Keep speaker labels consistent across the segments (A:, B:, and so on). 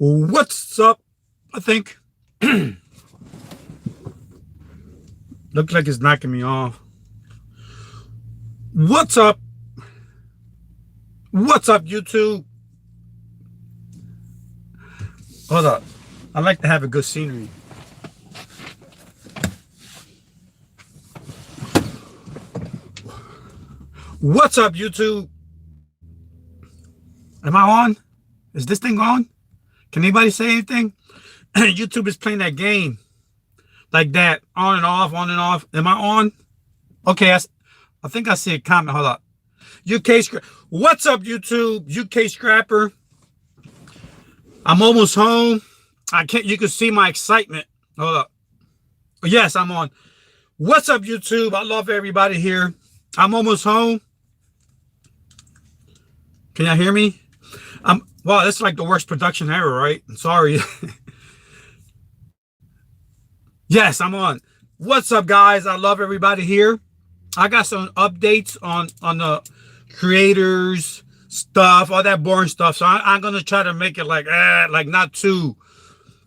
A: What's up? I think. Looks like it's knocking me off. What's up? What's up, YouTube? Hold up. I like to have a good scenery. What's up, YouTube? Am I on? Is this thing on? Can anybody say anything? YouTube is playing that game like that, on and off, on and off. Am I on? Okay, I think I see a comment. Hold up. What's up, YouTube? UK Scrapper. I'm almost home. I can't. You can see my excitement. Hold up. Yes, I'm on. What's up, YouTube? I love everybody here. I'm almost home. Can y'all hear me? Wow, that's like the worst production ever, right? I'm sorry. Yes, I'm on. What's up, guys? I love everybody here. I got some updates on the creators stuff, all that boring stuff. So I'm gonna try to make it like not too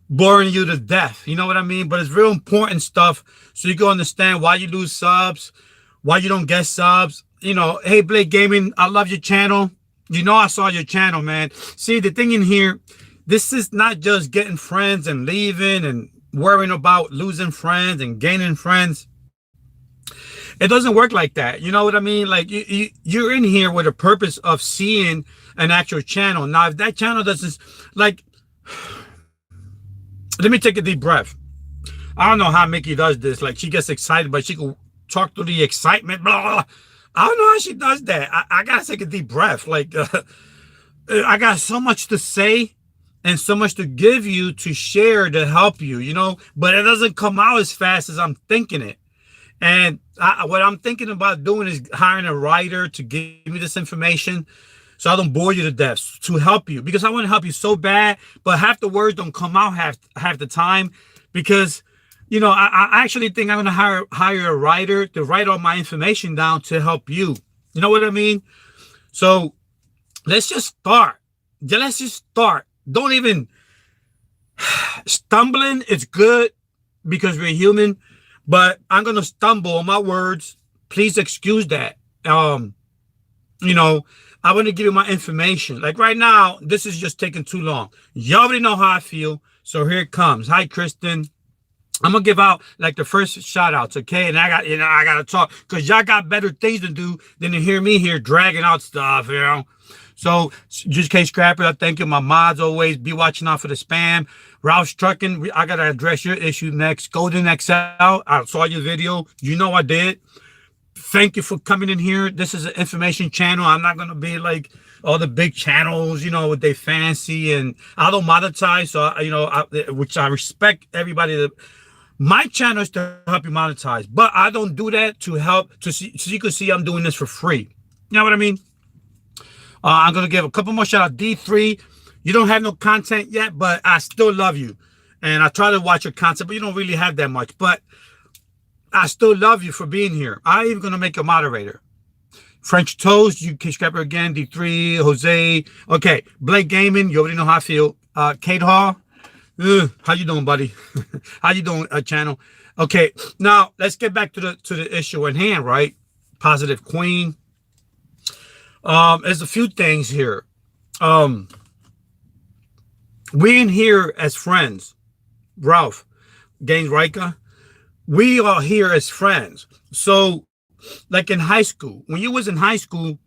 A: boring you to death. You know what I mean? But it's real important stuff, so you can understand why you lose subs, why you don't get subs. You know, hey Blake Gaming, I love your channel. You know I saw your channel, man. See, the thing in here, this is not just getting friends and leaving and worrying about losing friends and gaining friends. It doesn't work like that. You know what I mean? Like you're in here with a purpose of seeing an actual channel. Now, if that channel doesn't, like, let me take a deep breath. I don't know how Mickey does this. Like, she gets excited, but she can talk through the excitement. Blah, blah, blah. I don't know how she does that. I gotta take a deep breath. Like, I got so much to say and so much to give you, to share, to help you, you know, but it doesn't come out as fast as I'm thinking it. And what I'm thinking about doing is hiring a writer to give me this information so I don't bore you to death, to help you, because I want to help you so bad, but half the words don't come out half the time, because, you know, I actually think I'm going to hire a writer to write all my information down to help you. You know what I mean? So let's just start. Yeah, let's just start. Don't even stumbling. It's good because we're human, but I'm going to stumble on my words. Please excuse that. You know, I want to give you my information. Like right now, this is just taking too long. You already know how I feel. So here it comes. Hi, Kristen. I'm gonna give out like the first shout outs, okay? And I gotta talk because y'all got better things to do than to hear me here dragging out stuff, you know. So just K Scrapper, I thank you. My mods always be watching out for the spam. Ralph's Trucking, I gotta address your issue next. Golden XL, I saw your video. You know I did. Thank you for coming in here. This is an information channel. I'm not gonna be like all the big channels, you know, with they fancy, and I don't monetize, so you know, which I respect everybody that. My channel is to help you monetize, but I don't do that to help to see, so you can see I'm doing this for free. You know what I mean? I'm gonna give a couple more shout out. D3, you don't have no content yet, but I still love you, and I try to watch your content, but you don't really have that much. But I still love you for being here. I'm even gonna make a moderator. French Toast, you can Scrapper again. D3, Jose. Okay, Blake Gaming, you already know how I feel. Kate Hall. How you doing, buddy? How you doing, channel? Okay, now let's get back to the issue at hand, right? Positive Queen. There's a few things here. We in here as friends. Ralph, Gaines Rika. We are here as friends. So, like in high school, when you was in high school,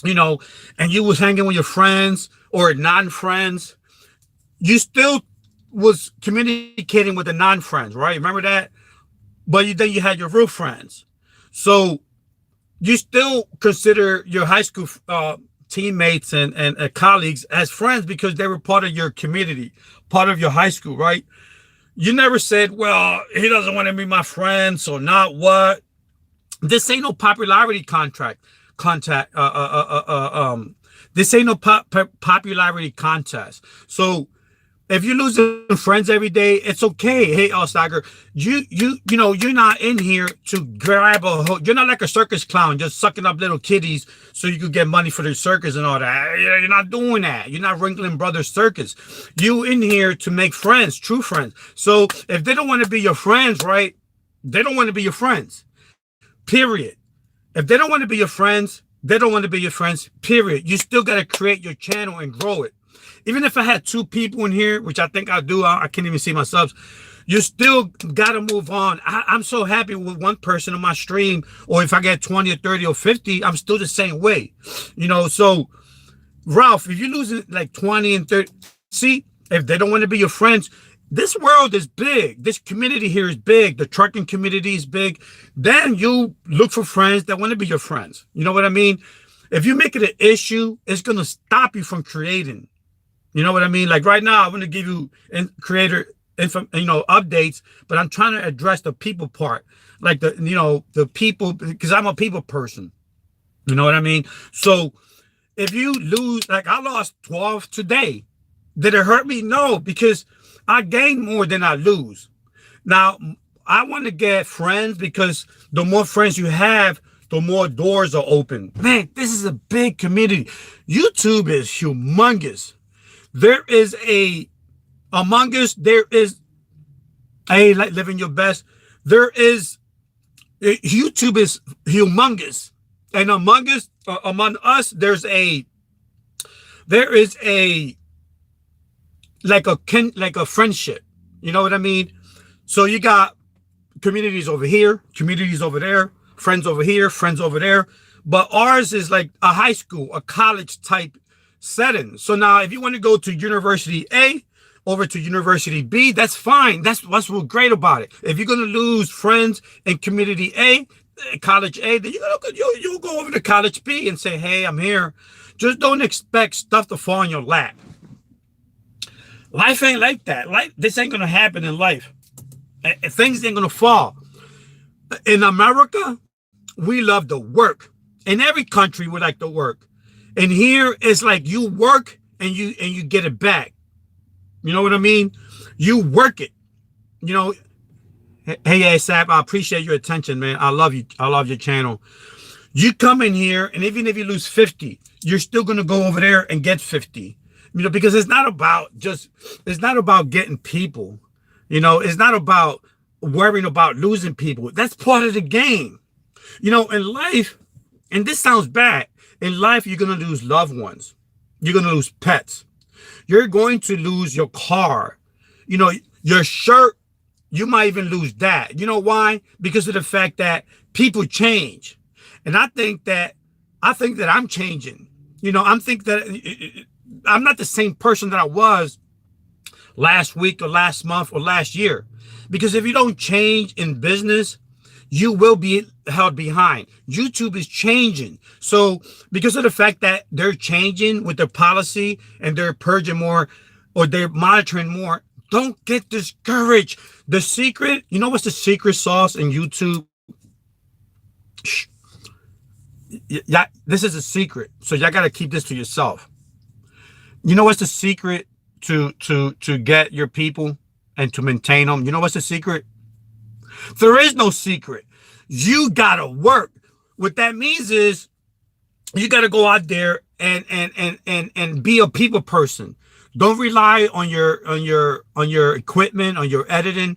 A: you know, and you was hanging with your friends or non-friends, you still was communicating with the non-friends, right? Remember that? But then you had your real friends. So you still consider your high school teammates and colleagues as friends because they were part of your community, part of your high school, right? You never said, well, he doesn't want to be my friend, so not what? This ain't no popularity this ain't no popularity contest. So If you're losing friends every day, it's okay. Hey, Stagger, you're not in here to grab a hook. You're not like a circus clown just sucking up little kitties so you could get money for the circus and all that. You're not doing that. You're not Ringling Brothers Circus. You in here to make friends, true friends. So if they don't want to be your friends, right? They don't want to be your friends. Period. If they don't want to be your friends, they don't want to be your friends. Period. You still got to create your channel and grow it. Even if I had 2 people in here, which I think I do, I can't even see my subs. You still got to move on. I'm so happy with 1 person on my stream, or if I get 20 or 30 or 50, I'm still the same way. So Ralph, if you're losing like 20 and 30, see, if they don't want to be your friends, this world is big. This community here is big. The trucking community is big. Then you look for friends that want to be your friends. You know what I mean? If you make it an issue, it's going to stop you from creating. You know what I mean? Like right now, I'm going to give you creator updates, but I'm trying to address the people part, like the people, because I'm a people person. You know what I mean? So if you lose, like I lost 12 today, did it hurt me? No, because I gain more than I lose. Now, I want to get friends because the more friends you have, the more doors are open. Man, this is a big community. YouTube is humongous. There is among us, there is like living your best. YouTube is humongous. And among us, there is like a friendship. You know what I mean? So you got communities over here, communities over there, friends over here, friends over there. But ours is like a high school, a college type setting. So now if you want to go to University A over to University B, that's fine. That's what's great about it. If you're going to lose friends in community A, college A, then you'll go over to college B and say, hey, I'm here. Just don't expect stuff to fall in your lap. Life ain't like that. This ain't going to happen in life. Things ain't going to fall. In America, we love to work. In every country, we like to work. And here, it's like you work and you get it back. You know what I mean? You work it. Hey, ASAP, I appreciate your attention, man. I love you. I love your channel. You come in here, and even if you lose 50, you're still going to go over there and get 50. Because it's not about getting people. It's not about worrying about losing people. That's part of the game. In life, and this sounds bad, in life, you're going to lose loved ones. You're going to lose pets. You're going to lose your car. Your shirt, you might even lose that. You know why? Because of the fact that people change. And I think that I'm changing. I think that I'm not the same person that I was last week or last month or last year. Because if you don't change in business, you will be held behind. YouTube is changing. So because of the fact that they're changing with their policy and they're purging more or they're monitoring more, don't get discouraged. The secret, what's the secret sauce in YouTube? Shh. Yeah, this is a secret. So y'all got to keep this to yourself. What's the secret to get your people and to maintain them? What's the secret? There is no secret. You gotta work. What that means is you gotta go out there and be a people person. Don't rely on your equipment, on your editing.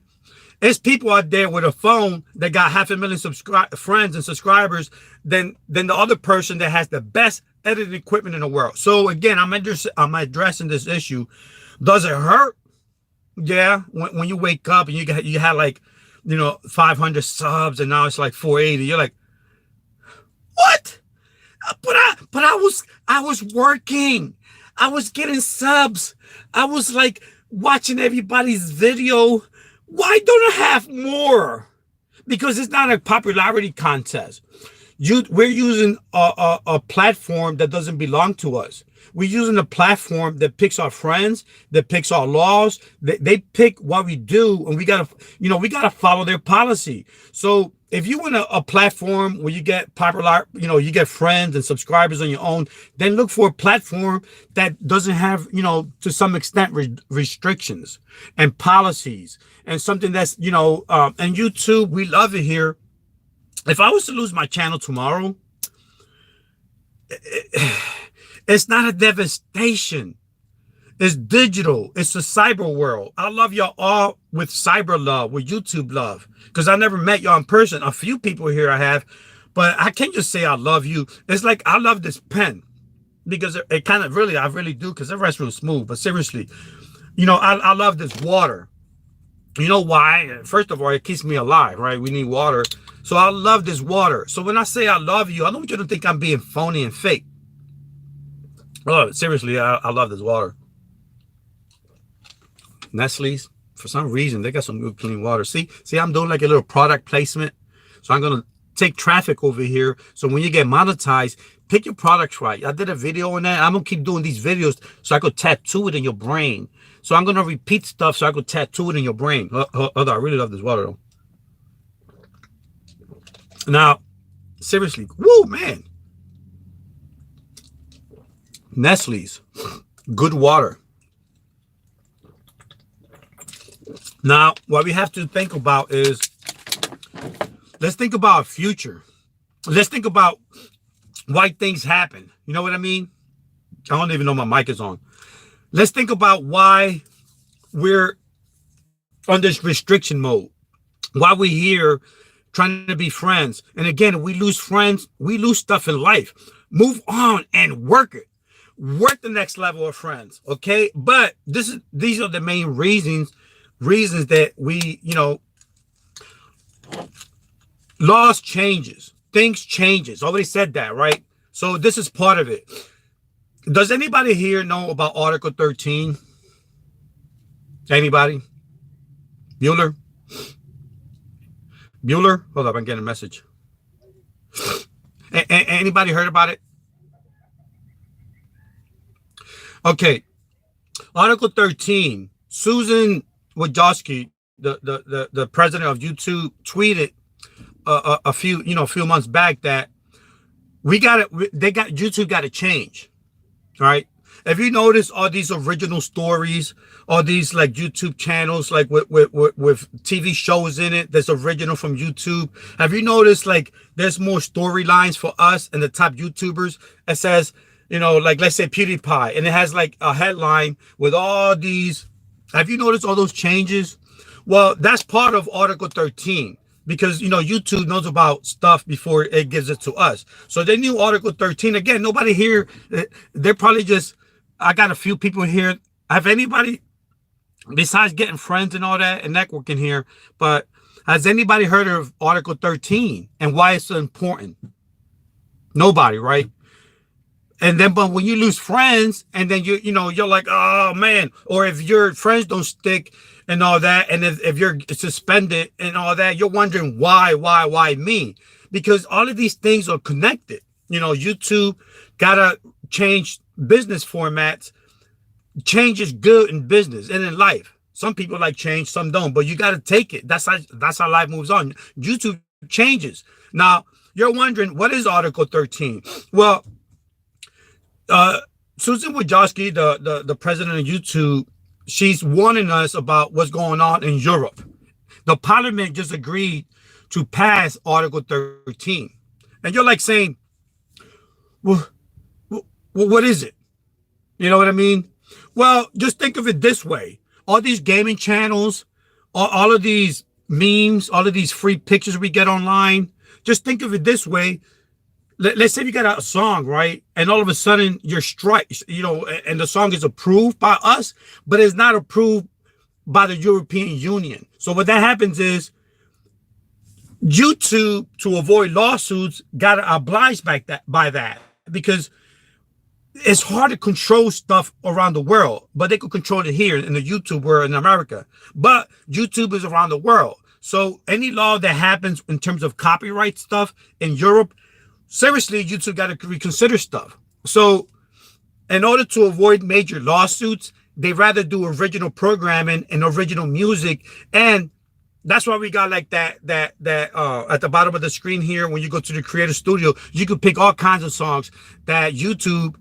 A: There's people out there with a phone that got 500,000 friends and subscribers than the other person that has the best editing equipment in the world. So again, I'm addressing this issue. Does it hurt? Yeah. When you wake up and you had like 500 subs and now it's like 480. You're like, what? But I was working. I was getting subs. I was like watching everybody's video. Why don't I have more? Because it's not a popularity contest. We're using a platform that doesn't belong to us. We're using a platform that picks our friends, that picks our laws. They pick what we do, and we gotta follow their policy. So if you want a platform where you get popular, you get friends and subscribers on your own, then look for a platform that doesn't have, to some extent restrictions and policies, and something that's, and YouTube, we love it here. If I was to lose my channel tomorrow, it's not a devastation. It's digital. It's a cyber world. I love y'all all with cyber love, with YouTube love, because I never met y'all in person. A few people here I have, but I can't just say I love you. It's like I love this pen because it kind of I really do, because the rest real smooth. But seriously, I love this water. You know why? First of all, it keeps me alive, right? We need water. So I love this water. So when I say I love you, I don't want you to think I'm being phony and fake. Oh, seriously, I love this water. Nestle's, for some reason, they got some good clean water. See, I'm doing like a little product placement. So I'm going to take traffic over here. So when you get monetized, pick your products right. I did a video on that. I'm going to keep doing these videos so I could tattoo it in your brain. So I'm going to repeat stuff so I could tattoo it in your brain. I really love this water, though. Now, seriously, woo, man. Nestle's, good water. Now, what we have to think about is, let's think about our future. Let's think about why things happen. You know what I mean? I don't even know my mic is on. Let's think about why we're on this restriction mode. Why we're here trying to be friends. And again, if we lose friends, we lose stuff in life. Move on and work it. Work the next level of friends, okay? But these are the main reasons that we, laws changes, things changes. Already said that, right? So this is part of it. Does anybody here know about Article 13? Anybody? Bueller? Hold up, I'm getting a message. Anybody heard about it? Okay. Article 13. Susan Wojcicki, the president of YouTube, tweeted a few months back that YouTube got to change. All right. If you notice all these original stories, all these like YouTube channels, like with TV shows in it, that's original from YouTube. Have you noticed like there's more storylines for us and the top YouTubers? It says, like let's say PewDiePie, and it has like a headline with all these. Have you noticed all those changes? Well, that's part of Article 13. Because, YouTube knows about stuff before it gives it to us. So they knew Article 13. Again, nobody here, they're probably just, I got a few people here. Have anybody, besides getting friends and all that and networking here, but has anybody heard of Article 13 and why it's so important? Nobody, right? And then, but when you lose friends and then you're like, oh man, or if your friends don't stick and all that, and if you're suspended and all that, you're wondering why me? Because all of these things are connected. YouTube gotta change business formats. Change is good in business and in life. Some people like change, some don't, but you gotta take it. That's how life moves on. YouTube changes. Now you're wondering, what is Article 13? Well, Susan Wojcicki, the president of YouTube, she's warning us about what's going on in Europe. The parliament just agreed to pass Article 13. And you're like saying, well, what is it? You know what I mean? Well, just think of it this way. All these gaming channels, all of these memes, all of these free pictures we get online, just think of it this way. Let's say you got a song, right? And all of a sudden you're strikes, and the song is approved by us, but it's not approved by the European Union. So what that happens is YouTube, to avoid lawsuits, got to oblige by that because it's hard to control stuff around the world, but they could control it here in the YouTube world in America. But YouTube is around the world. So any law that happens in terms of copyright stuff in Europe, seriously, YouTube got to reconsider stuff. So in order to avoid major lawsuits, they rather do original programming and original music and That's why we got like that at the bottom of the screen here. When you go to the Creator Studio, you can pick all kinds of songs that YouTube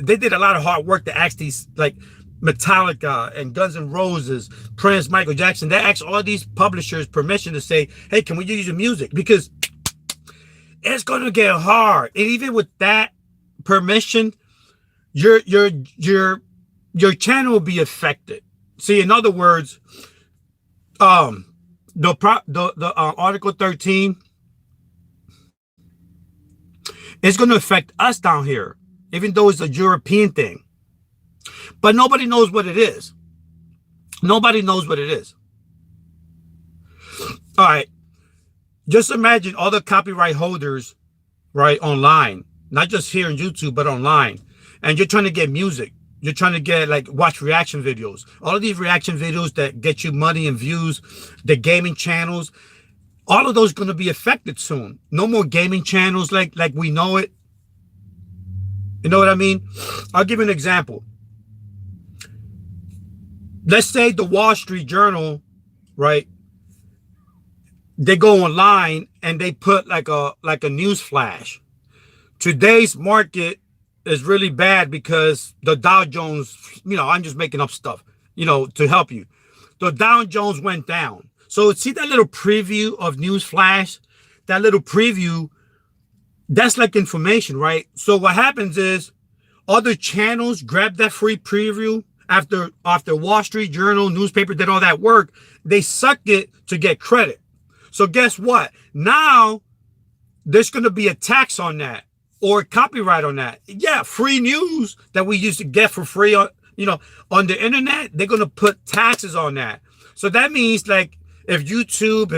A: they did a lot of hard work to ask these, like Metallica and Guns N' Roses, Prince, Michael Jackson. They asked all these publishers permission to say, hey, can we use your music? Because it's gonna get hard. And even with that permission, your channel will be affected. See, in other words, the Article 13 is going to affect us down here, even though it's a European thing. But nobody knows what it is. Nobody knows what it is. All right. Just imagine all the copyright holders, right, online, not just here on YouTube, but online. And you're trying to get music. You're trying to get, like, watch reaction videos. All of these reaction videos that get you money and views, the gaming channels, all of those are going to be affected soon. No more gaming channels like we know it. You know what I mean? I'll give you an example. Let's say the Wall Street Journal, right? They go online and they put like a news flash. Today's market is really bad because the Dow Jones, I'm just making up stuff, to help you. The Dow Jones went down. So see that little preview of news flash, that little preview, that's like information, right? So what happens is other channels grab that free preview after Wall Street Journal, newspaper did all that work. They sucked it to get credit. So guess what? Now there's going to be a tax on that or copyright on that. Yeah, free news that we used to get for free on, on the internet, they're going to put taxes on that. So that means, like, if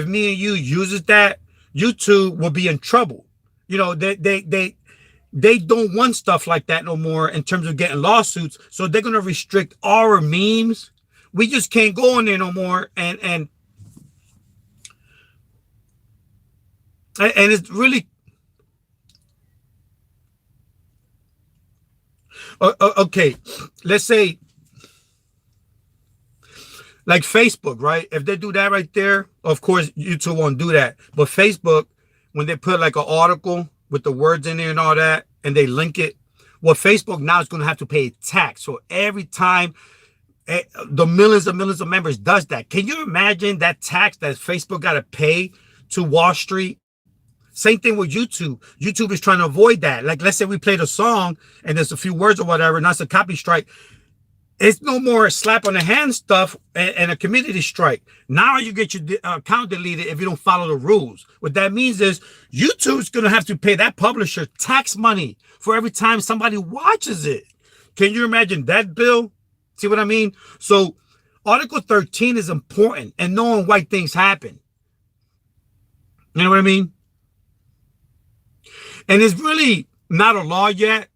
A: me and you uses that, YouTube will be in trouble. They don't want stuff like that no more in terms of getting lawsuits. So they're going to restrict our memes. We just can't go on there no more. And it's really okay. Let's say like Facebook, right? If they do that right there, of course YouTube won't do that. But Facebook, when they put like an article with the words in there and all that, and they link it, well, Facebook now is going to have to pay a tax. So every time the millions and millions of members does that, can you imagine that tax that Facebook got to pay to Wall Street? Same thing with YouTube. YouTube is trying to avoid that. Like, let's say we played a song and there's a few words or whatever, and that's a copy strike. It's no more slap on the hand stuff and a community strike. Now you get your account deleted if you don't follow the rules. What that means is YouTube's going to have to pay that publisher tax money for every time somebody watches it. Can you imagine that bill? See what I mean? So Article 13 is important, and knowing why things happen. You know what I mean? And it's really not a law yet.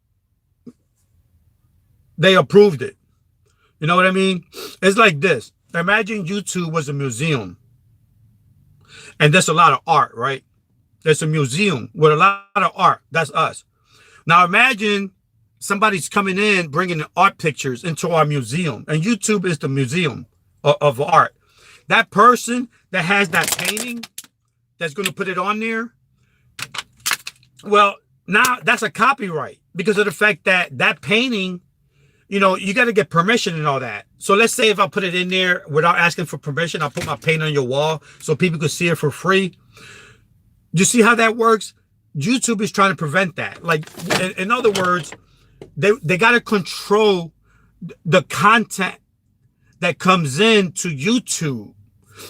A: They approved it. You know what I mean? It's like this. Imagine YouTube was a museum. And there's a lot of art, right? There's a museum with a lot of art. That's us. Now imagine somebody's coming in, bringing art pictures into our museum. And YouTube is the museum of art. That person that has that painting that's going to put it on there, well, now that's a copyright because of the fact that that painting, you got to get permission and all that. So let's say if I put it in there without asking for permission, I'll put my paint on your wall so people could see it for free. You see how that works? YouTube is trying to prevent that. Like, in other words, they got to control the content that comes in to YouTube.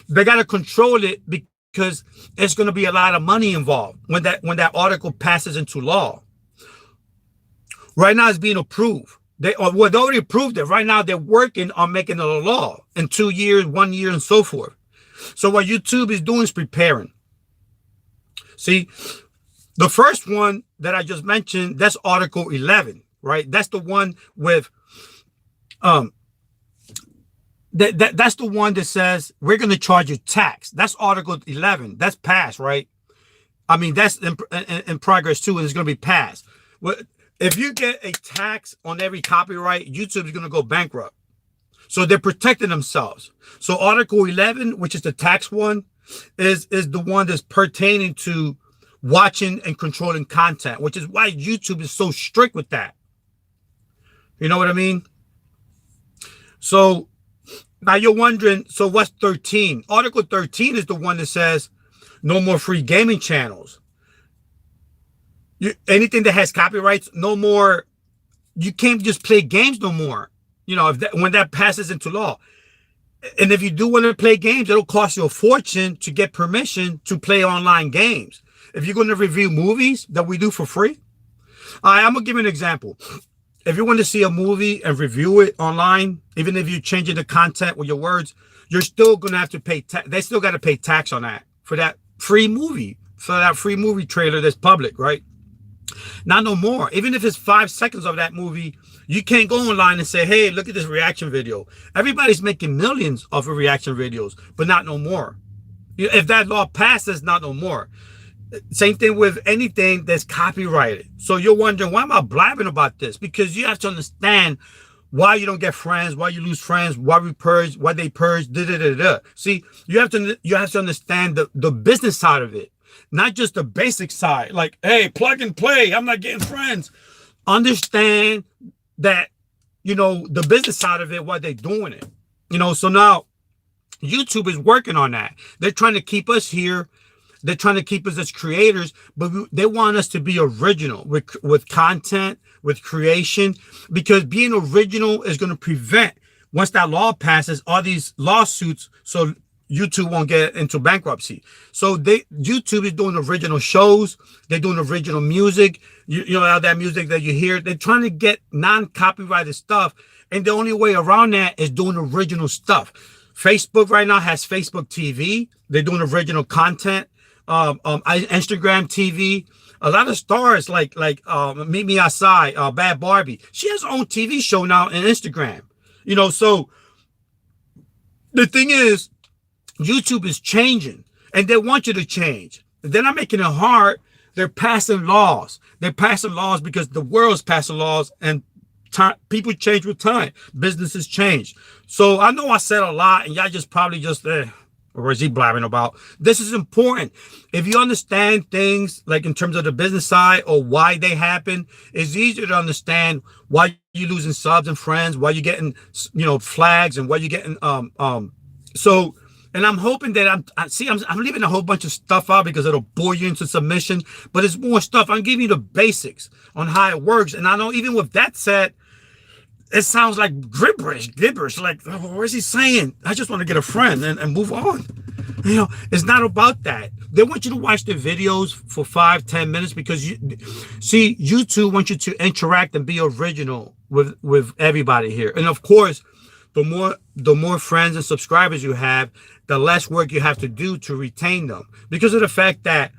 A: They got to control it because it's going to be a lot of money involved when that article passes into law. Right now it's being approved. They already approved it. Right now they're working on making it a law in 2 years, 1 year, and so forth. So what YouTube is doing is preparing. See, the first one that I just mentioned, that's Article 11, right? That's the one with that's the one that says we're going to charge you tax. That's Article 11. That's passed, right? I mean, that's in progress too, and it's going to be passed. Well, if you get a tax on every copyright, YouTube is going to go bankrupt. So they're protecting themselves. So Article 11, which is the tax one, is the one that's pertaining to watching and controlling content, which is why YouTube is so strict with that. You know what I mean? So now you're wondering, so what's 13? Article 13 is the one that says no more free gaming channels. Anything that has copyrights, no more. You can't just play games no more. You know, when that passes into law. And if you do want to play games, it'll cost you a fortune to get permission to play online games. If you're going to review movies that we do for free, I'm going to give you an example. If you want to see a movie and review it online, even if you're changing the content with your words, you're still going to have to pay tax. They still got to pay tax on that for that free movie, for that free movie trailer that's public, right? Not no more. Even if it's 5 seconds of that movie, you can't go online and say, hey, look at this reaction video. Everybody's making millions off of reaction videos, but not no more. If that law passes, not no more. Same thing with anything that's copyrighted. So you're wondering, why am I blabbing about this? Because you have to understand why you don't get friends, why you lose friends, why we purge, why they purge, da-da-da-da. See, you have to understand the business side of it, not just the basic side. Like, hey, plug and play, I'm not getting friends. Understand that, you know, the business side of it, why they're doing it. You know, so now YouTube is working on that. They're trying to keep us here. They're trying to keep us as creators, but they want us to be original with content, with creation, because being original is going to prevent, once that law passes, all these lawsuits, so YouTube won't get into bankruptcy. So YouTube is doing original shows. They're doing original music. You know, that music that you hear, they're trying to get non-copyrighted stuff. And the only way around that is doing original stuff. Facebook right now has Facebook TV. They're doing original content. Instagram TV. A lot of stars like Meet Me Outside, Bad Barbie. She has her own TV show now on Instagram. You know, so the thing is, YouTube is changing, and they want you to change. They're not making it hard. They're passing laws. They're passing laws because the world's passing laws, and people change with time. Businesses change. So I know I said a lot, and y'all just probably just or is he blabbing about? This is important. If you understand things like in terms of the business side or why they happen, it's easier to understand why you're losing subs and friends, why you're getting, you know, flags, and why you're getting so. And I'm hoping that I'm leaving a whole bunch of stuff out because it'll bore you into submission, but it's more stuff. I'm giving you the basics on how it works. And I know even with that said, it sounds like gibberish. Like, what is he saying? I just want to get a friend and move on. You know, it's not about that. They want you to watch their videos for 5-10 minutes because YouTube wants you to interact and be original with everybody here. And of course, the more friends and subscribers you have, the less work you have to do to retain them, because of the fact that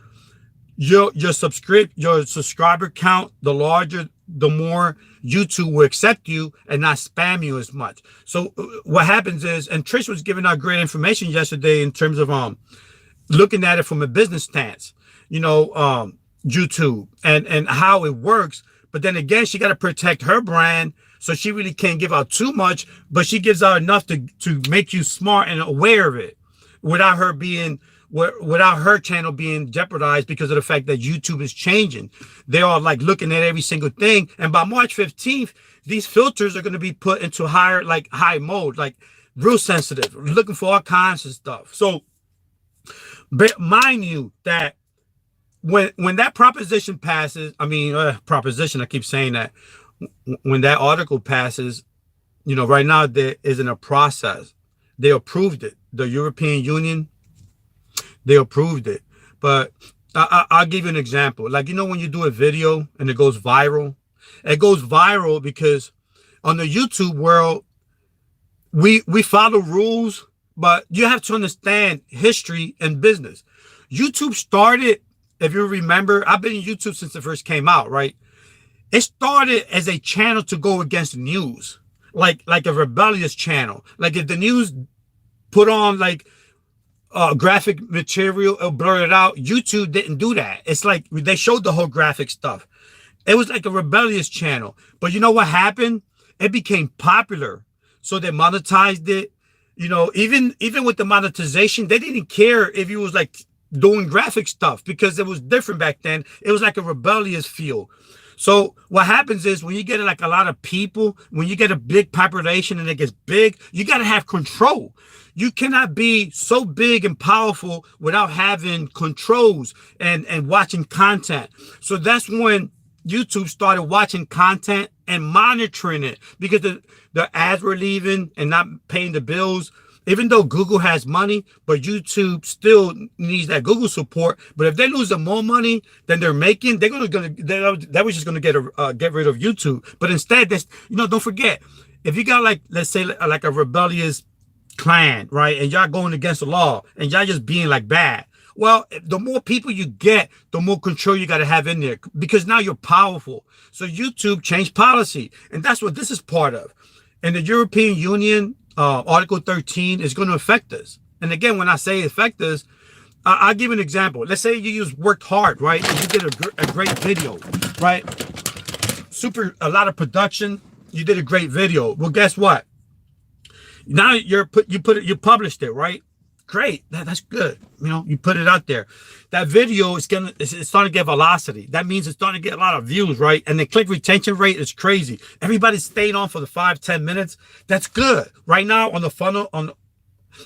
A: your subscriber count, the larger, the more YouTube will accept you and not spam you as much. So what happens is, and Trish was giving out great information yesterday in terms of looking at it from a business stance, you know, YouTube and how it works. But then again, she got to protect her brand. So she really can't give out too much, but she gives out enough to make you smart and aware of it without her channel being jeopardized because of the fact that YouTube is changing. They are like looking at every single thing. And by March 15th, these filters are going to be put into high mode, like real sensitive, looking for all kinds of stuff. So mind you that when that proposition passes, I keep saying that, when that article passes, you know, right now there isn't a process. They approved it. The European Union, they approved it. But I'll give you an example. Like, you know, when you do a video and it goes viral because on the YouTube world, we follow rules, but you have to understand history and business. YouTube started, if you remember, I've been in YouTube since it first came out, right? It started as a channel to go against the news, like a rebellious channel. Like if the news put on like graphic material, it'll blur it out. YouTube didn't do that. It's like they showed the whole graphic stuff. It was like a rebellious channel. But you know what happened? It became popular. So they monetized it. Even with the monetization, they didn't care if you was like doing graphic stuff because it was different back then. It was like a rebellious feel. So what happens is when you get like a lot of people, when you get a big population and it gets big, you got to have control. You cannot be so big and powerful without having controls and watching content. So that's when YouTube started watching content and monitoring it because the ads were leaving and not paying the bills. Even though Google has money, but YouTube still needs that Google support. But if they lose more money than they're making, that was just gonna get rid of YouTube. But instead, don't forget, if you got like, let's say like a rebellious clan, right, and y'all going against the law and y'all just being like bad. Well, the more people you get, the more control you got to have in there because now you're powerful. So YouTube changed policy, and that's what this is part of. And the European Union. Article 13 is going to affect us. And again, when I say affect us, I'll give an example. Let's say you worked hard, right? And you did a great video, right? A lot of production. You did a great video. Well, guess what? Now you published it, right? Great. That's good. You put it out there. That video it's starting to get velocity. That means it's starting to get a lot of views, right? And the click retention rate is crazy. Everybody's staying on for the 5-10 minutes. That's good. Right now on the funnel, on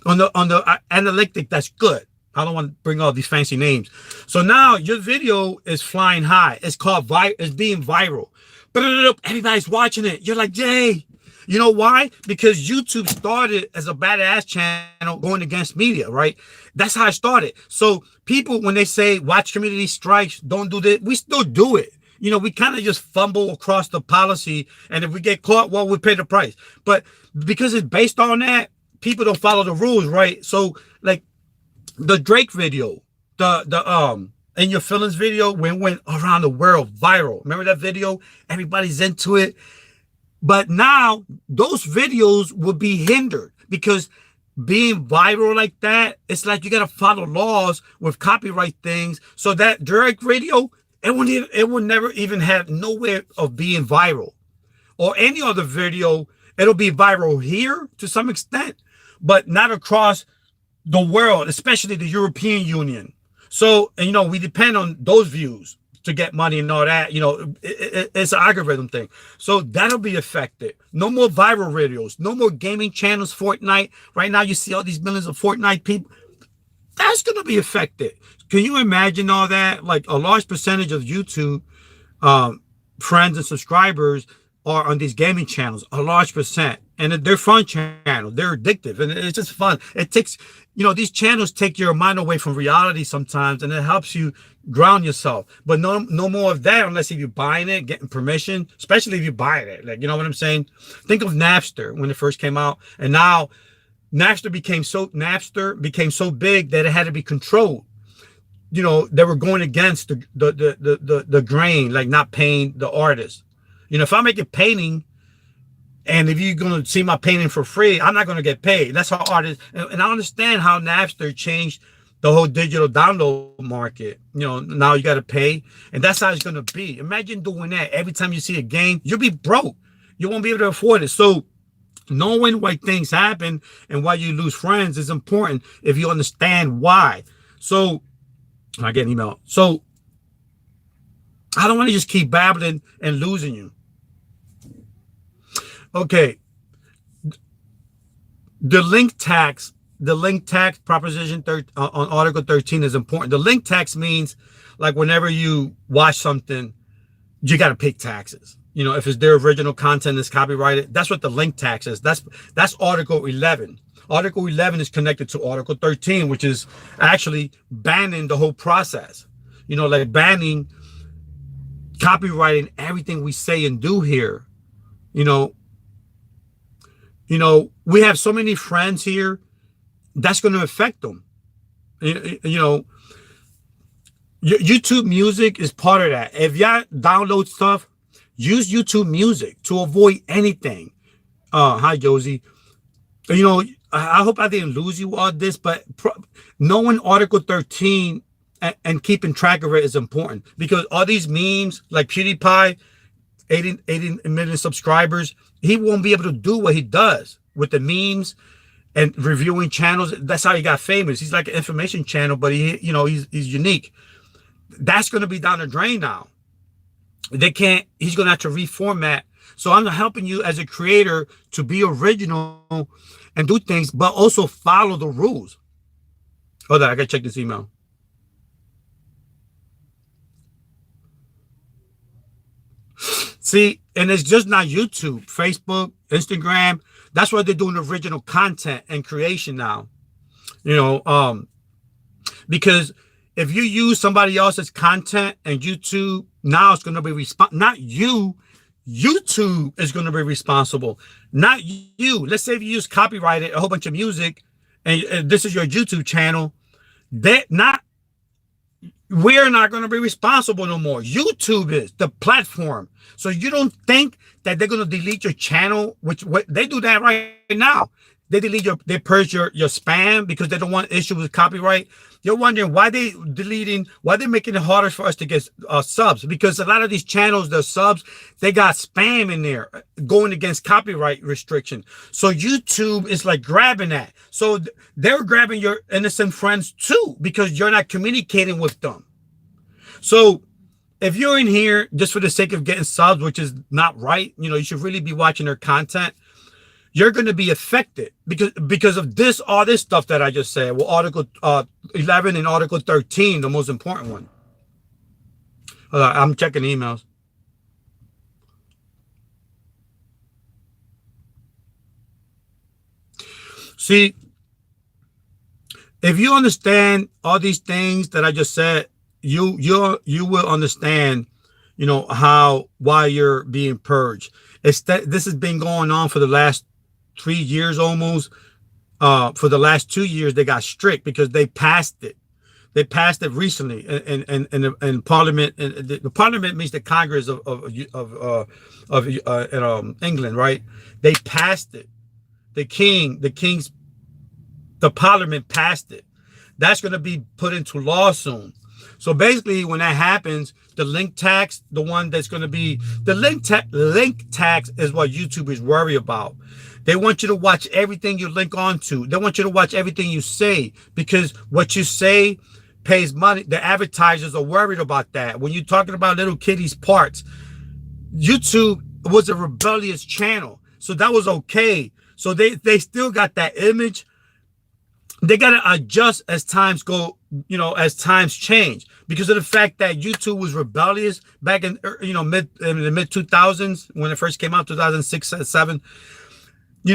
A: the analytic, that's good. I don't want to bring all these fancy names. So now your video is flying high. It's called it's being viral. Everybody's watching it. You're like, yay. You know why? Because YouTube started as a badass channel going against media, right? That's how it started. So people, when they say watch community strikes, don't do this, we still do it. We kind of just fumble across the policy. And if we get caught, well, we pay the price. But because it's based on that, people don't follow the rules, right? So like the Drake video, the In Your Feelings video, went around the world viral. Remember that video? Everybody's into it. But now those videos will be hindered because being viral like that, it's like you got to follow laws with copyright things. So that Drake video, it will never even have nowhere of being viral. Or any other video, it'll be viral here to some extent, but not across the world, especially the European Union. So, we depend on those views to get money and all that. It's an algorithm thing. So that'll be affected. No more viral videos. No more gaming channels, Fortnite. Right now you see all these millions of Fortnite people. That's going to be affected. Can you imagine all that? Like a large percentage of YouTube friends and subscribers are on these gaming channels, a large percent. And they're fun channels. They're addictive. And it's just fun. It takes, these channels take your mind away from reality sometimes, and it helps you ground yourself. But no more of that unless if you're buying it, getting permission, especially if you're buying it. Like, you know what I'm saying? Think of Napster when it first came out. And now Napster became so big that it had to be controlled. They were going against the grain, like not paying the artist. If I make a painting, and if you're going to see my painting for free, I'm not going to get paid. That's how artists, and I understand how Napster changed the whole digital download market. Now you got to pay, and that's how it's going to be. Imagine doing that every time you see a game. You'll be broke. You won't be able to afford it. So knowing why things happen and why you lose friends is important if you understand why. So I get an email. So I don't want to just keep babbling and losing you. Okay. The link tax proposition on Article 13 is important. The link tax means like whenever you watch something, you got to pay taxes. If it's their original content is copyrighted, that's what the link tax is. That's Article 11. Article 11 is connected to Article 13, which is actually banning the whole process. Like banning copyrighting everything we say and do here. We have so many friends here. That's going to affect them. YouTube Music is part of that. If y'all download stuff, use YouTube Music to avoid anything. Hi, Josie. I hope I didn't lose you all this, but knowing Article 13 and keeping track of it is important because all these memes like PewDiePie, 80 million subscribers, he won't be able to do what he does with the memes and reviewing channels. That's how he got famous. He's like an information channel, but he's unique. That's going to be down the drain now. They can't. He's going to have to reformat. So I'm helping you as a creator to be original and do things, but also follow the rules. Hold on, I got to check this email. See, and it's just not YouTube, Facebook, Instagram. That's why they're doing original content and creation now. Because if you use somebody else's content and YouTube, now it's going to be not you. YouTube is going to be responsible, not you. Let's say if you use copyrighted a whole bunch of music, and this is your YouTube channel, we're not going to be responsible no more. YouTube is the platform. So you don't think that they're going to delete your channel, which they do that right now. They purge your spam because they don't want issues with copyright. You're wondering why they're making it harder for us to get subs, because a lot of these channels, the subs, they got spam in there going against copyright restriction. So YouTube is like grabbing that. So they're grabbing your innocent friends too, because you're not communicating with them. So if you're in here just for the sake of getting subs, which is not right, you should really be watching their content. You're going to be affected because of all this stuff that I just said. Well, Article 11 and Article 13, the most important one. I'm checking emails. See, if you understand all these things that I just said, you will understand, why you're being purged. This has been going on for the last 3 years almost. For the last 2 years, they got strict because they passed it. They passed it recently in Parliament. And the Parliament means the Congress of England, right? They passed it. The Parliament passed it. That's going to be put into law soon. So basically, when that happens, the link tax, the one that's going to be the link tax is what YouTubers worry about. They want you to watch everything you link onto. They want you to watch everything you say, because what you say pays money. The advertisers are worried about that. When you're talking about little kitties' parts, YouTube was a rebellious channel, so that was okay. So they still got that image. They got to adjust as times go, as times change, because of the fact that YouTube was rebellious back in, in the mid 2000s when it first came out, 2006, 2007. They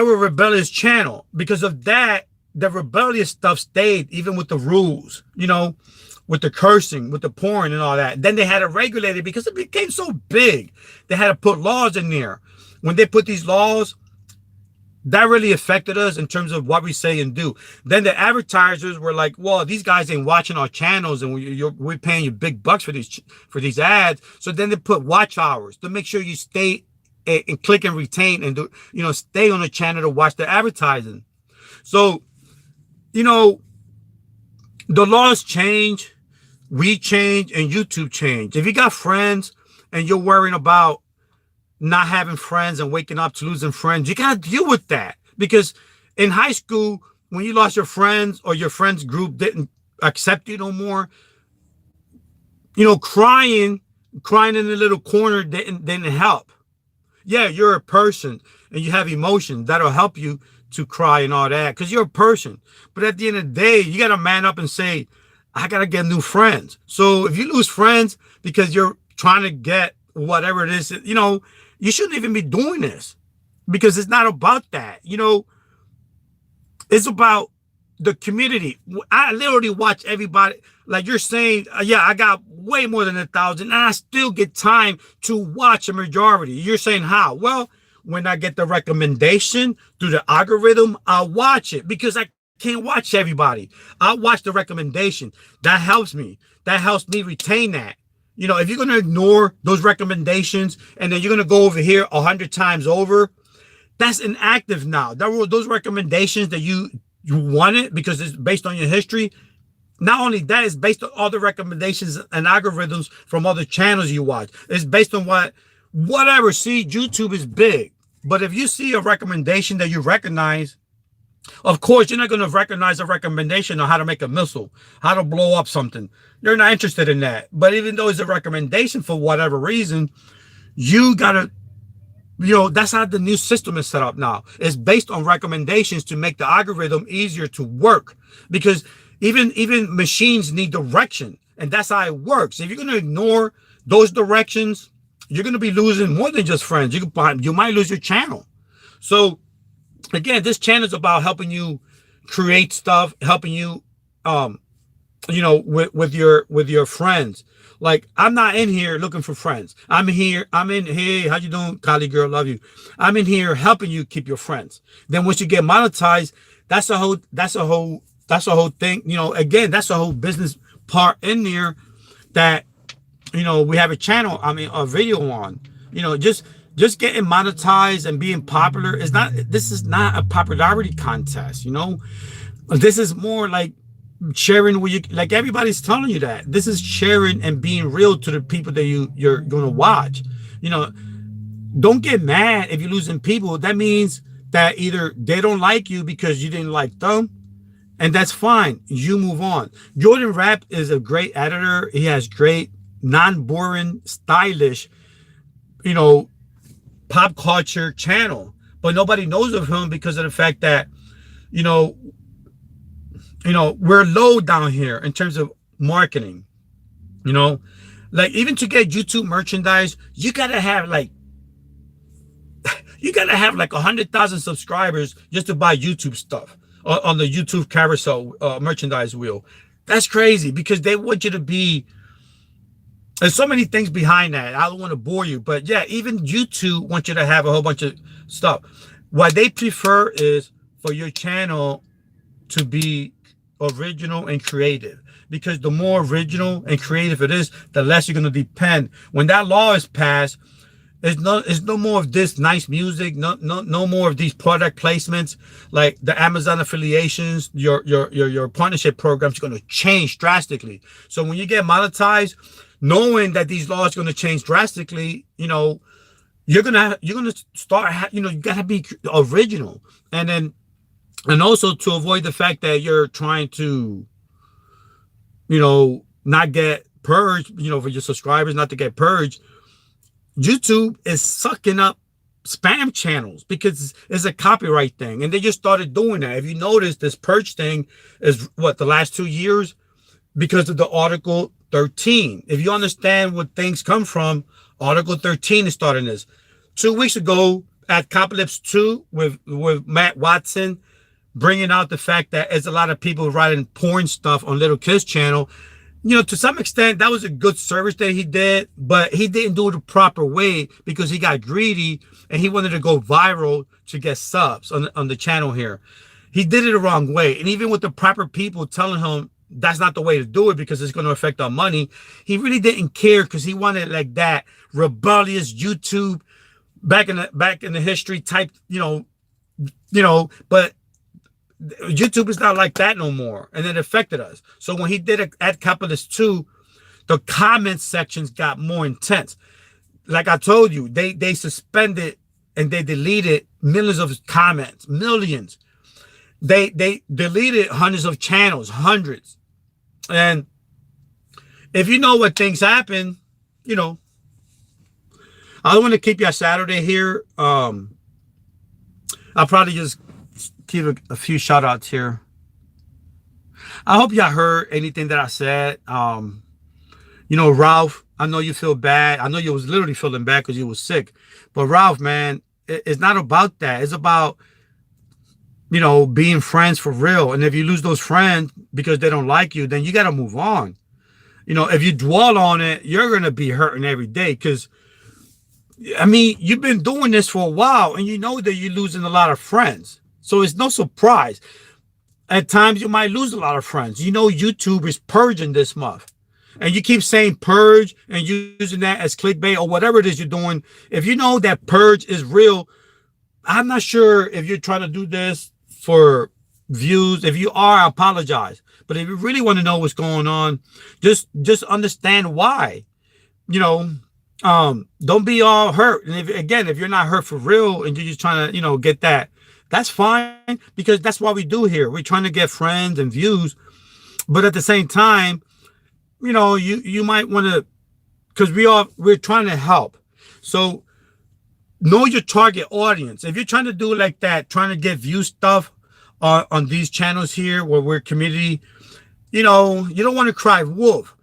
A: were a rebellious channel. Because of that, the rebellious stuff stayed, even with the rules, with the cursing, with the porn and all that. Then they had to regulate it because it became so big. They had to put laws in there. When they put these laws, that really affected us in terms of what we say and do. Then the advertisers were like, well, these guys ain't watching our channels, and we're paying you big bucks for these ads. So then they put watch hours to make sure you stay and click and retain and do, stay on the channel to watch the advertising. So, the laws change, we change, and YouTube change. If you got friends and you're worrying about not having friends and waking up to losing friends, you got to deal with that. Because in high school, when you lost your friends or your friends group didn't accept you no more, crying in the little corner didn't help. Yeah, you're a person and you have emotions that'll help you to cry and all that, because you're a person. But at the end of the day, you got to man up and say, I got to get new friends. So if you lose friends because you're trying to get whatever it is, you shouldn't even be doing this, because it's not about that. It's about the community. I literally watch everybody. Like you're saying, yeah, I got way more than 1,000 and I still get time to watch a majority. You're saying how? Well, when I get the recommendation through the algorithm, I'll watch it, because I can't watch everybody. I'll watch the recommendation. That helps me. That helps me retain that. If you're going to ignore those recommendations and then you're going to go over here 100 times over, that's inactive now. Those recommendations that you wanted because it's based on your history. Not only that, it's based on all the recommendations and algorithms from other channels you watch. It's based on whatever. See, YouTube is big. But if you see a recommendation that you recognize, of course, you're not going to recognize a recommendation on how to make a missile, how to blow up something. You're not interested in that. But even though it's a recommendation for whatever reason, you got to, that's how the new system is set up now. It's based on recommendations to make the algorithm easier to work, because even machines need direction, and that's how it works. If you're going to ignore those directions, you're going to be losing more than just friends. You might lose your channel. So again, this channel is about helping you create stuff, helping you, with your friends. Like, I'm not in here looking for friends. I'm in, hey, how you doing, Kylie girl, love you. I'm in here helping you keep your friends. Then once you get monetized, that's a whole thing. Again, that's a whole business part in there that, we have a channel, a video on, just getting monetized and being popular this is not a popularity contest. This is more like sharing with you, like everybody's telling you that. This is sharing and being real to the people that you're gonna watch. Don't get mad if you're losing people. That means that either they don't like you because you didn't like them, and that's fine. You move on. Jordan Rapp is a great editor. He has great, non-boring, stylish, pop culture channel, but nobody knows of him because of the fact that, we're low down here in terms of marketing. Like, even to get YouTube merchandise, you gotta have like 100,000 subscribers just to buy YouTube stuff on the YouTube carousel merchandise wheel. That's crazy, because they want you to be. There's so many things behind that. I don't want to bore you, but yeah, even YouTube wants you to have a whole bunch of stuff. What they prefer is for your channel to be original and creative, because the more original and creative it is, the less you're going to depend. When that law is passed, it's no more of this nice music, no more of these product placements, like the Amazon affiliations. Your partnership programs are going to change drastically. So when you get monetized, knowing that these laws are going to change drastically, you're gonna start, you gotta be original, and also to avoid the fact that you're trying to, not get purged, for your subscribers not to get purged. YouTube is sucking up spam channels because it's a copyright thing, and they just started doing that. If you notice, this purge thing is the last 2 years, because of the Article 13. If you understand where things come from, Article 13 is starting this. 2 weeks ago at Copocalypse 2 with Matt Watson, bringing out the fact that there's a lot of people writing porn stuff on Little Kids channel. To some extent, that was a good service that he did, but he didn't do it the proper way because he got greedy and he wanted to go viral to get subs on the channel here. He did it the wrong way. And even with the proper people telling him that's not the way to do it because it's going to affect our money, he really didn't care, because he wanted like that rebellious YouTube back in the history type, but YouTube is not like that no more, and it affected us. So when he did it at Capitalist 2, the comment sections got more intense. Like I told you, they suspended and they deleted millions of comments, millions. They deleted hundreds of channels, hundreds. And if you know what things happen, I don't want to keep you Saturday here. I'll probably just give a few shout outs here. I hope y'all heard anything that I said. Ralph, I know you feel bad. I know you was literally feeling bad because you was sick. But Ralph, man, it's not about that. It's about, being friends for real. And if you lose those friends because they don't like you, then you got to move on. If you dwell on it, you're going to be hurting every day, because, you've been doing this for a while and you know that you're losing a lot of friends. So it's no surprise. At times you might lose a lot of friends. YouTube is purging this month. And you keep saying purge and using that as clickbait or whatever it is you're doing. If you know that purge is real, I'm not sure if you're trying to do this for views. If you are, I apologize. But if you really want to know what's going on, just understand why. Don't be all hurt. And if you're not hurt for real and you're just trying to, get that, that's fine because that's what we do here. We're trying to get friends and views, but at the same time, you might want to, because we're trying to help. So know your target audience. If you're trying to do like that, trying to get view stuff on these channels here where we're community, you don't want to cry wolf.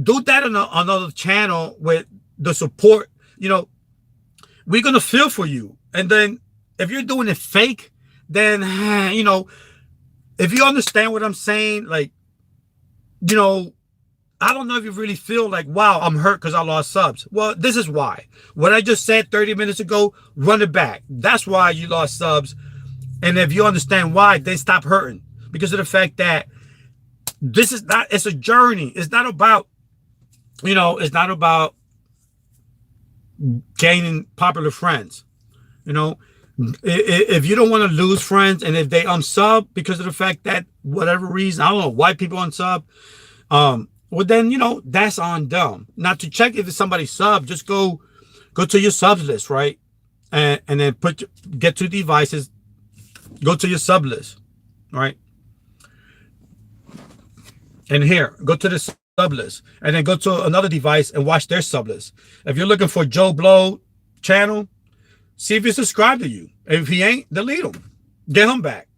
A: Do that on another channel with the support. We're gonna feel for you. And then if you're doing it fake, then if you understand what I'm saying, like, I don't know if you really feel like, wow, I'm hurt because I lost subs. Well, this is why. What I just said 30 minutes ago, run it back. That's why you lost subs. And if you understand why, then stop hurting. Because of the fact that it's a journey. It's not about, gaining popular friends. If you don't want to lose friends, and if they unsub because of the fact that whatever reason, I don't know, white people unsub, well then, that's on them. Now to check if it's somebody sub, just go to your subs list, right? And then get 2 devices, go to your sub list, right? And here, go to the sub list, and then go to another device and watch their sub list. If you're looking for Joe Blow channel, see if he's subscribed to you. If he ain't, delete him. Get him back.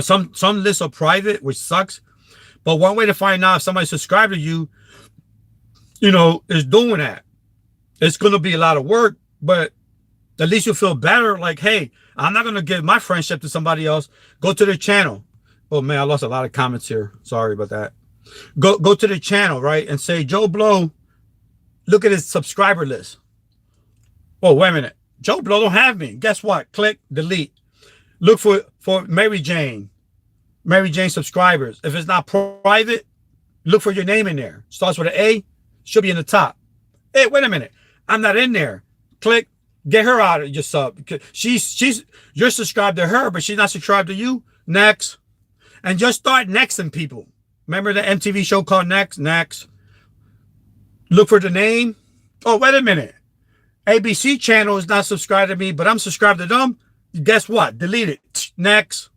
A: Some lists are private, which sucks. But one way to find out if somebody subscribed to you, is doing that. It's going to be a lot of work, but at least you'll feel better. Like, hey, I'm not going to give my friendship to somebody else. Go to their channel. Oh, man, I lost a lot of comments here. Sorry about that. Go to the channel, right? And say, Joe Blow, look at his subscriber list. Oh, wait a minute. Joe Blow don't have me. Guess what? Click, delete. Look for Mary Jane subscribers. If it's not private, look for your name in there. Starts with an A, should be in the top. Hey, wait a minute. I'm not in there. Click, get her out of your sub. You're subscribed to her, but she's not subscribed to you. Next. And just start nexting people. Remember the MTV show called Next? Next. Look for the name. Oh, wait a minute. ABC channel is not subscribed to me, but I'm subscribed to them. Guess what? Delete it. Next.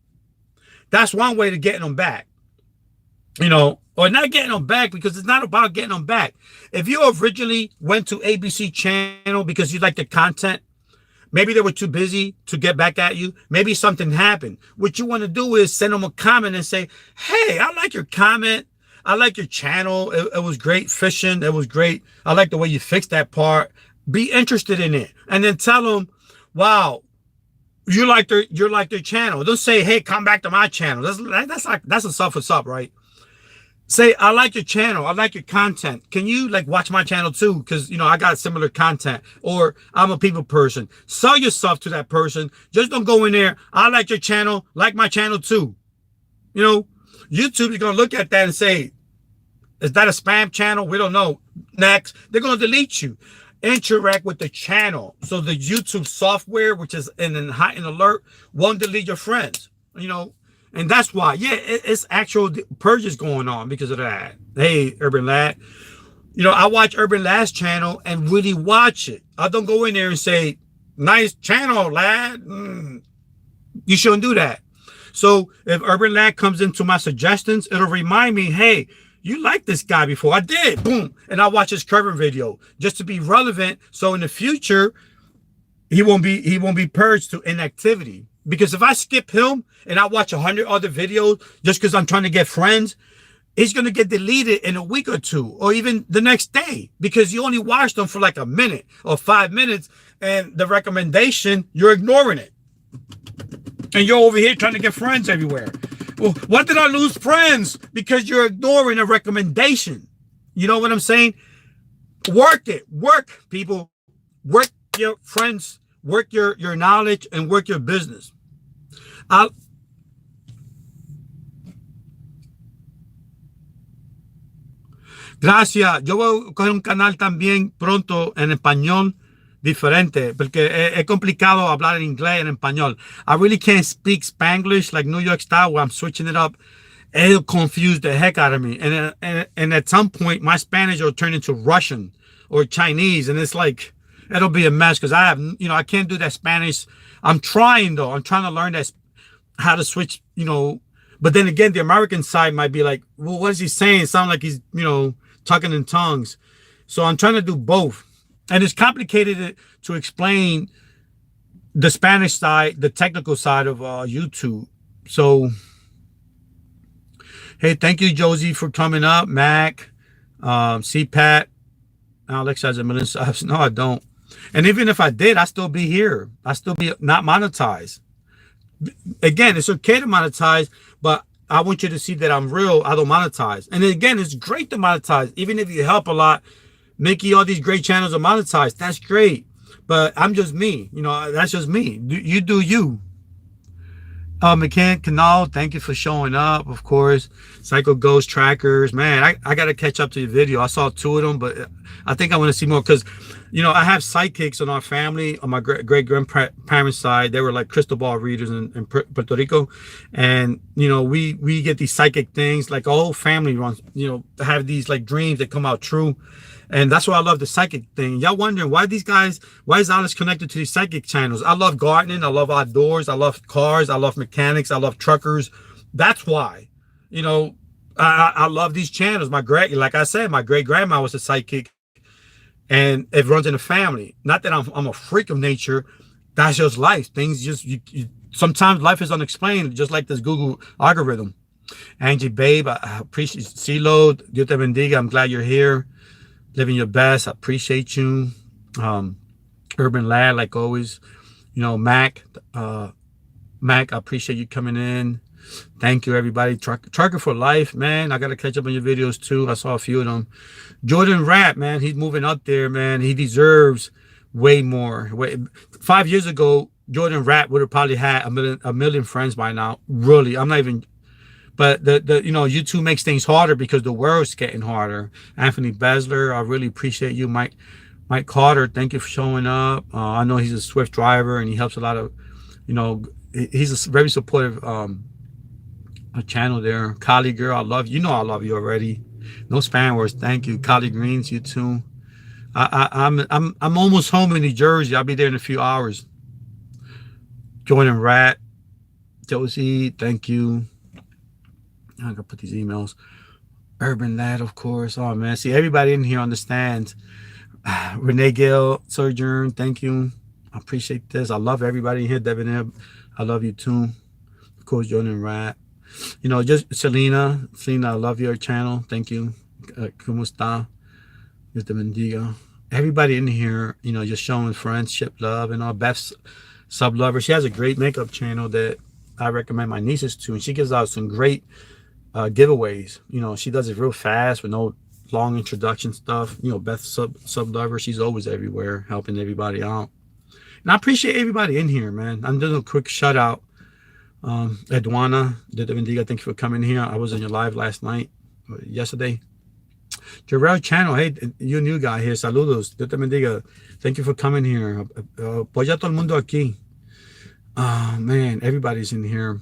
A: That's one way to get them back. Or not getting them back, because it's not about getting them back. If you originally went to ABC channel because you like the content, maybe they were too busy to get back at you. Maybe something happened. What you want to do is send them a comment and say, hey, I like your comment. I like your channel. It was great fishing. It was great. I like the way you fixed that part. Be interested in it. And then tell them, wow, you like their channel. Don't say, hey, come back to my channel. That's a sub for sub, right? Say, I like your channel. I like your content. Can you watch my channel too? Because, I got similar content, or I'm a people person. Sell yourself to that person. Just don't go in there. I like your channel. Like my channel too. YouTube is going to look at that and say, is that a spam channel? We don't know. Next. They're going to delete you. Interact with the channel. So the YouTube software, which is in heightened alert, won't delete your friends. And that's why, it's actual purges going on because of that. Hey, Urban Lad. I watch Urban Lad's channel and really watch it. I don't go in there and say, nice channel, lad. You shouldn't do that. So if Urban Lad comes into my suggestions, it'll remind me, hey, you liked this guy before. I did. Boom. And I watch his current video just to be relevant. So in the future, he won't be purged to inactivity. Because if I skip him and I watch 100 other videos just because I'm trying to get friends, it's going to get deleted in a week or two, or even the next day, because you only watched them for a minute or 5 minutes, and the recommendation, you're ignoring it. And you're over here trying to get friends everywhere. Well, what did I lose friends? Because you're ignoring a recommendation. You know what I'm saying? Work it. Work, people. Work your friends. Work your knowledge and work your business. Gracias. Yo voy a coger un canal también pronto en español diferente, porque es complicado hablar en inglés en español. I really can't speak Spanglish like New York style, where I'm switching it up it'll confuse the heck out of me. And at some point, my Spanish will turn into Russian or Chinese, and it's like it'll be a mess because I have, I can't do that Spanish. I'm trying though. I'm trying to learn that how to switch, But then again, the American side might be like, well, what is he saying? It sounds like he's, talking in tongues. So I'm trying to do both, and it's complicated to explain the Spanish side, the technical side of YouTube. So. Hey, thank you, Josie, for coming up. Mac, CPAT, Alex has a million subs. No, I don't. And even if I did, I'd still be here. I'd still be not monetized. Again, it's okay to monetize, but I want you to see that I'm real. I don't monetize. And again, it's great to monetize. Even if you help a lot, making all these great channels are monetized. That's great. But I'm just me. That's just me. You do you. McCann Canal, thank you for showing up, of course. Psycho Ghost Trackers, man, I got to catch up to your video. I saw 2 of them, but I think I want to see more because, I have psychics in our family on my great-grandparents' side. They were like crystal ball readers in Puerto Rico. And, we get these psychic things, like a whole family runs, have these like dreams that come out true. And that's why I love the psychic thing. Y'all wondering why is Alex connected to these psychic channels? I love gardening. I love outdoors. I love cars. I love mechanics. I love truckers. That's why, I love these channels. Like I said, my great grandma was a psychic, and it runs in the family. Not that I'm a freak of nature. That's just life. Things just, sometimes life is unexplained, just like this Google algorithm. Angie Babe, I appreciate CeeLo. Dios te bendiga. I'm glad you're here. Living your best. I appreciate you. Urban Lad, like always. Mac, I appreciate you coming in. Thank you, everybody. Trucker for life, man. I got to catch up on your videos, too. I saw a few of them. Jordan Rapp, man. He's moving up there, man. He deserves way more. 5 years ago, Jordan Rapp would have probably had a million friends by now. Really. I'm not even... But YouTube makes things harder because the world's getting harder. Anthony Besler, I really appreciate you. Mike Carter, thank you for showing up. I know he's a Swift driver and he helps a lot of, he's a very supportive channel there. Kali girl, I love you. I love you already. No spam words. Thank you. Kali Greens, you too. I'm almost home in New Jersey. I'll be there in a few hours. Jordan Rat, Josie, thank you. I gotta put these emails. Urban Lad, of course. Oh man, see, everybody in here understands. Renee Gill, Sojourn, thank you. I appreciate this. I love everybody in here. Devin, I love you too. Of course, Jordan Rat. Just Selena, I love your channel. Thank you. ¿Cómo está? Dios te bendiga. Everybody in here, just showing friendship, love, and all. Beth's Sub Lover. She has a great makeup channel that I recommend my nieces to, and she gives out some great giveaways. She does it real fast with no long introduction stuff. Beth Sub Lover, she's always everywhere helping everybody out. And I appreciate everybody in here, man. I'm doing a quick shout out. Edwana, Dios te bendiga, thank you for coming here. I was in your live last night, yesterday. Jarrell Channel, hey, you new guy here. Saludos, Dios te bendiga. Thank you for coming here. Apoya todo el mundo aquí. Man, everybody's in here.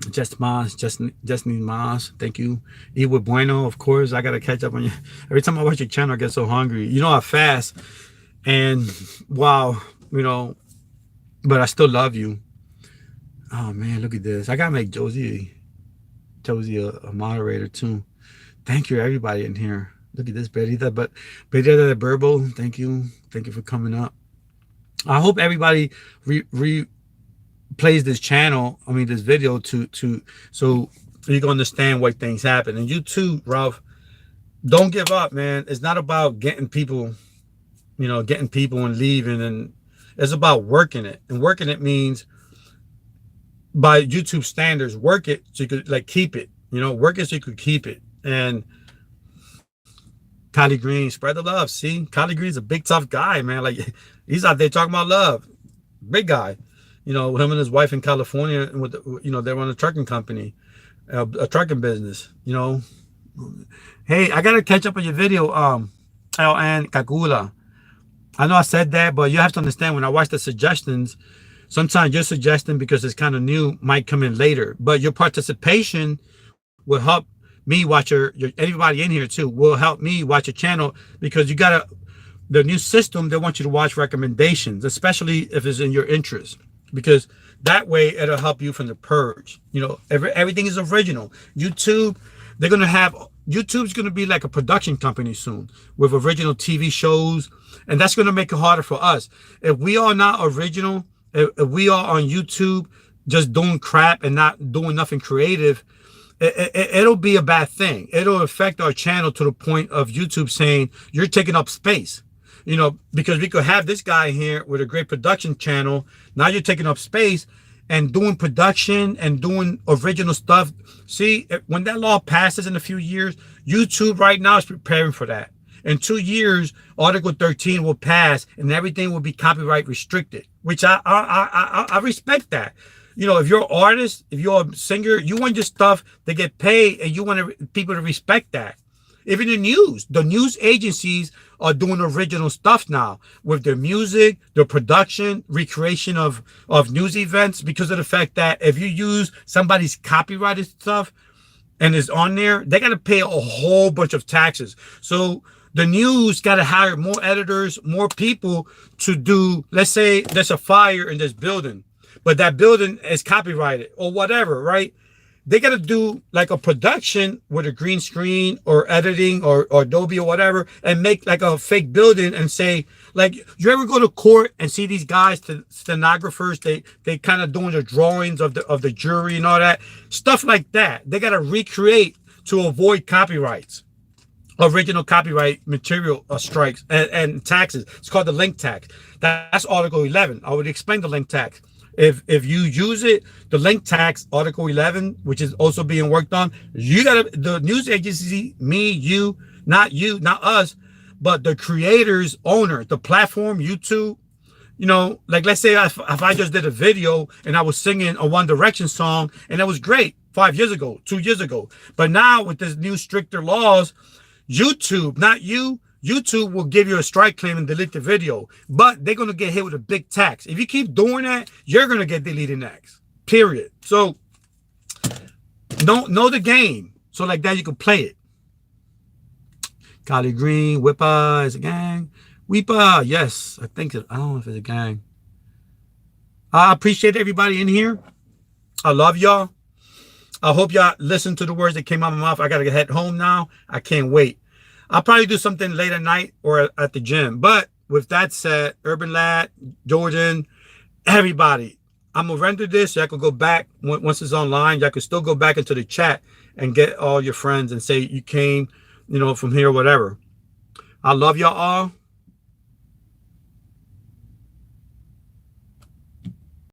A: Just need Mas, thank you. Ewa Bueno, of course. I gotta catch up on you. Every time I watch your channel, I get so hungry. I fast, and wow, but I still love you. Oh man, look at this. I gotta make Josie a moderator too. Thank you, everybody in here. Look at this, Berita de Burbo. Thank you for coming up. I hope everybody plays this channel, this video so you can understand why things happen. And you too, Ralph, don't give up, man. It's not about getting people and leaving, and it's about working it. And working it means, by YouTube standards, work it so you could keep it. Work it so you could keep it. And Kali Green, spread the love. See, Kali Green's a big tough guy, man. He's out there talking about love. Big guy. Him and his wife in California, with they run a trucking company, a trucking business. Hey, I gotta catch up on your video, and Kakula. I know I said that, but you have to understand, when I watch the suggestions, sometimes your suggestion, because it's kind of new, might come in later. But your participation will help me watch your everybody in here too will help me watch a channel, because you gotta, the new system, they want you to watch recommendations, especially if it's in your interest, because that way it'll help you from the purge. You know, everything is original. YouTube's going to be like a production company soon with original TV shows, and that's going to make it harder for us. If we are not original, if we are on YouTube just doing crap and not doing nothing creative, it'll be a bad thing. It'll affect our channel to the point of YouTube saying you're taking up space. You know, because we could have this guy here with a great production channel. Now you're taking up space and doing production and doing original stuff. See, when that law passes in a few years, YouTube right now is preparing for that. In 2 years, Article 13 will pass and everything will be copyright restricted, which I respect that. You know, if you're an artist, if you're a singer, you want your stuff to get paid, and you want people to respect that. Even the news agencies are doing original stuff now with their music, their production, recreation of news events, because of the fact that if you use somebody's copyrighted stuff and it's on there, they got to pay a whole bunch of taxes. So the news got to hire more editors, more people to do, let's say there's a fire in this building, but that building is copyrighted or whatever, right? They got to do like a production with a green screen or editing or Adobe or whatever, and make like a fake building and say, like, you ever go to court and see these guys, stenographers, they kind of doing the drawings of the jury and all that stuff like that. They got to recreate to avoid copyrights, original copyright material strikes and taxes. It's called the link tax. That's Article 11. I would explain the link tax. If you use it, the link tax, Article 11, which is also being worked on, you gotta, the news agency, me, you, not us, but the creator's owner, the platform, YouTube. You know, like let's say if I just did a video and I was singing a One Direction song and it was great 5 years ago, 2 years ago, but now with this new stricter laws, YouTube, not you, YouTube will give you a strike claim and delete the video, but they're going to get hit with a big tax. If you keep doing that, you're going to get deleted next, period. So know the game. So like that, you can play it. Collard Green, Whippa is a gang. Weepa, yes, I think I don't know if it's a gang. I appreciate everybody in here. I love y'all. I hope y'all listen to the words that came out of my mouth. I got to head home now. I can't wait. I'll probably do something late at night or at the gym. But with that said, Urban Lad, Jordan, everybody, I'm going to render this. Y'all can go back once it's online. Y'all can still go back into the chat and get all your friends and say you came, you know, from here, whatever. I love y'all all.